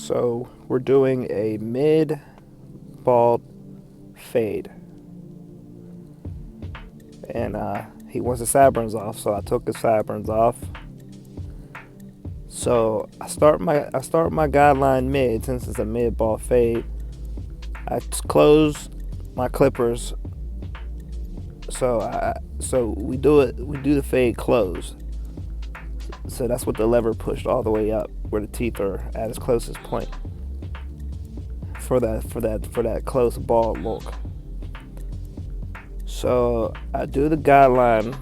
So we're doing a mid bald fade, and he wants the sideburns off, so I took his sideburns off. So I start my guideline mid since it's a mid bald fade. I close my clippers, so we do the fade closed. So that's what the lever pushed all the way up, where the teeth are at its closest point for that close bald look. So I do the guideline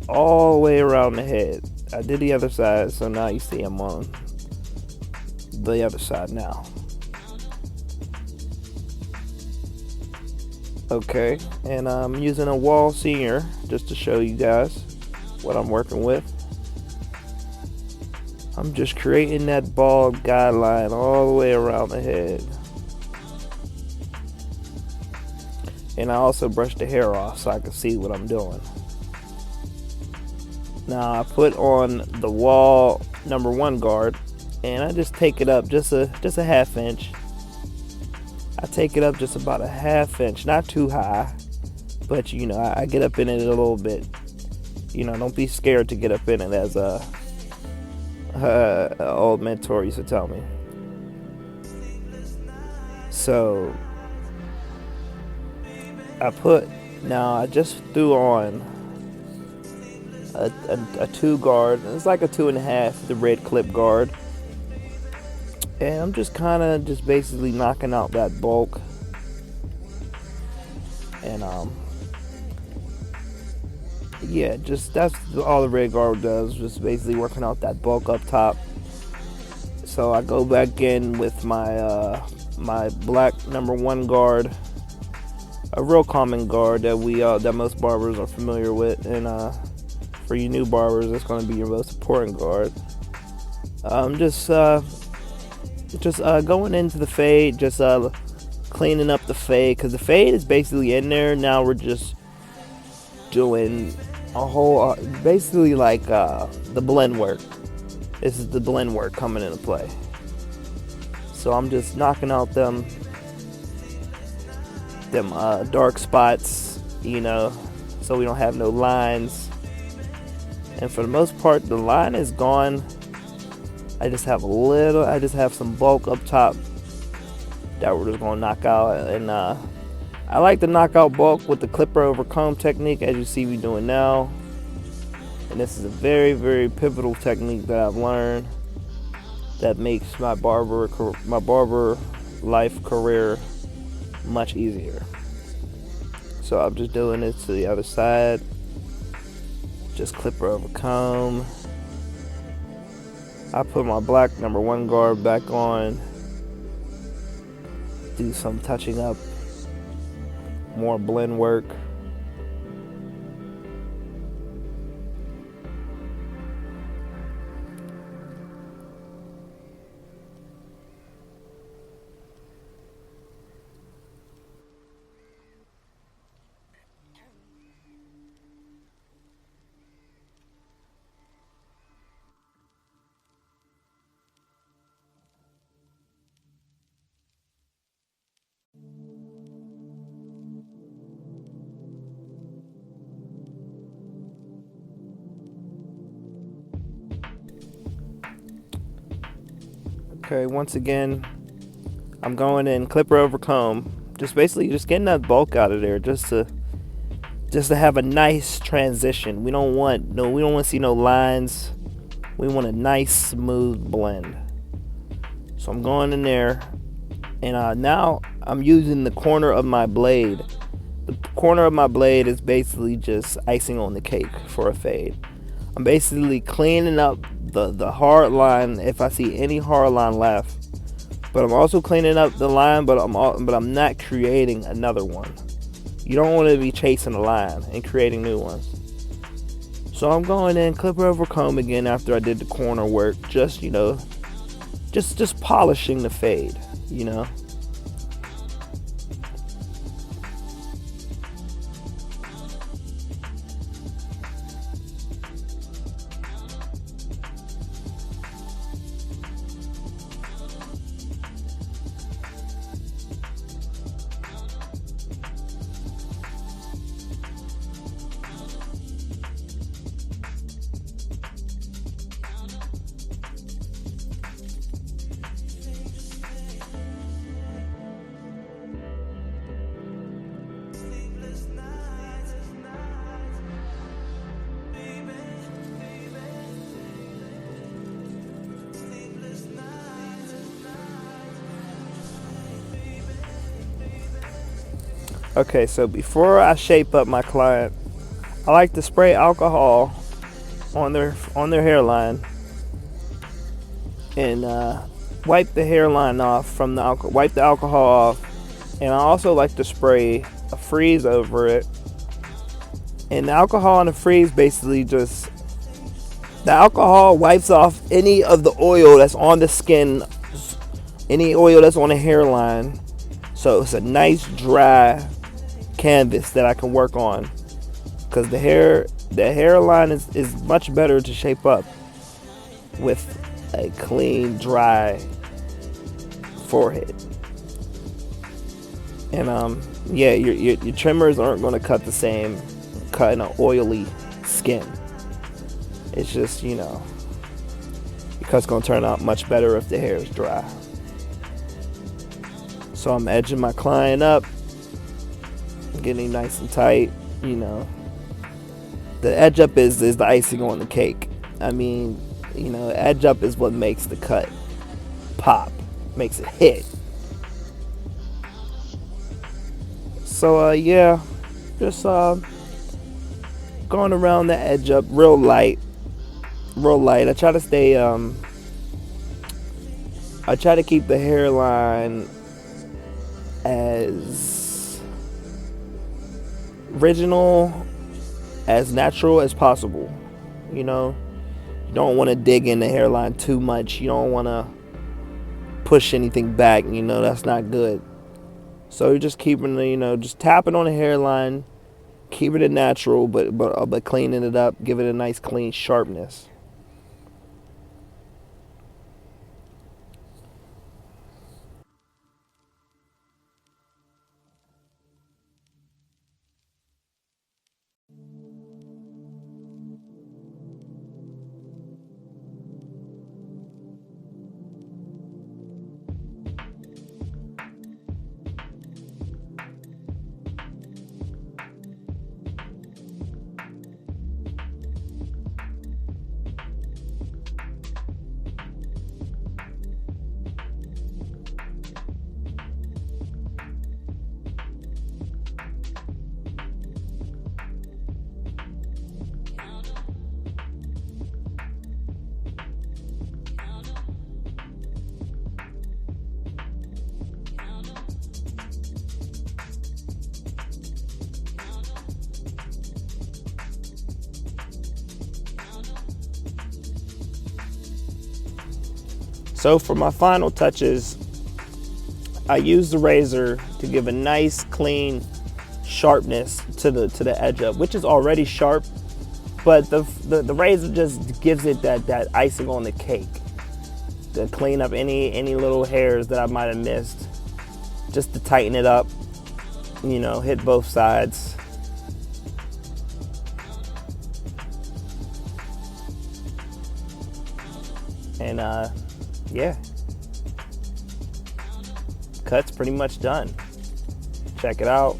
all the way around the head. I did the other side, so now you see I'm on the other side now. Okay, and I'm using a Wall Senior just to show you guys what I'm working with. I'm just creating that bald guideline all the way around the head. And I also brush the hair off so I can see what I'm doing. Now I put on the Wall #1 guard, and I just take it up just a half inch. I take it up just about a half inch, not too high, but I get up in it a little bit. Don't be scared to get up in it, as a old mentor used to tell me. So I just threw on a 2 guard. It's like a 2.5, the red clip guard. And I'm just just basically knocking out that bulk. And yeah, just that's all the red guard does, just basically working out that bulk up top. So I go back in with my my black #1 guard, a real common guard that most barbers are familiar with, and for you new barbers, it's going to be your most important guard. Just going into the fade, just cleaning up the fade, because the fade is basically in there. Now we're just doing a whole, basically like the blend work. This is the blend work coming into play. So I'm just knocking out them dark spots, so we don't have no lines. And for the most part, the line is gone. I just have some bulk up top that we're just gonna knock out. And I like to knock out bulk with the clipper over comb technique, as you see me doing now. And this is a very, very pivotal technique that I've learned that makes my barber life career much easier. So I'm just doing it to the other side. Just clipper over comb. I put my black #1 guard back on. Do some touching up. More blend work. Okay, once again, I'm going in clipper over comb. Just basically just getting that bulk out of there, just to have a nice transition. We don't want to see no lines. We want a nice smooth blend. So I'm going in there, and now I'm using the corner of my blade. The corner of my blade is basically just icing on the cake for a fade. I'm basically cleaning up the hard line if I see any hard line left, but I'm also cleaning up the line, but I'm not creating another one. You don't want to be chasing a line and creating new ones. So I'm going in clipper over comb again after I did the corner work, just polishing the fade, Okay, so before I shape up my client, I like to spray alcohol on their hairline and wipe the hairline off from the alcohol. Wipe the alcohol off, and I also like to spray a freeze over it. And the alcohol and the freeze basically just the alcohol wipes off any of the oil that's on the skin, any oil that's on the hairline. So it's a nice dry canvas that I can work on, because the hairline is much better to shape up with a clean, dry forehead. And yeah, your trimmers aren't going to cut the same, cutting an oily skin. It's just, your cut's going to turn out much better if the hair is dry. So I'm edging my client up, getting nice and tight. The edge up is the icing on the cake. I mean, edge up is what makes the cut pop, makes it hit. So yeah, just going around the edge up real light. I try to stay I try to keep the hairline as original, as natural as possible. You don't want to dig in the hairline too much. You don't want to push anything back. That's not good. So you're just keeping just tapping on the hairline, keeping it natural, but cleaning it up, give it a nice clean sharpness. So for my final touches, I use the razor to give a nice clean sharpness to the edge up, which is already sharp, but the razor just gives it that icing on the cake to clean up any little hairs that I might have missed, just to tighten it up, hit both sides. And yeah, cut's pretty much done. Check it out.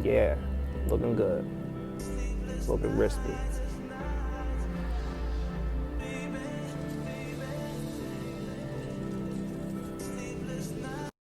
Yeah, looking good. Looking crispy.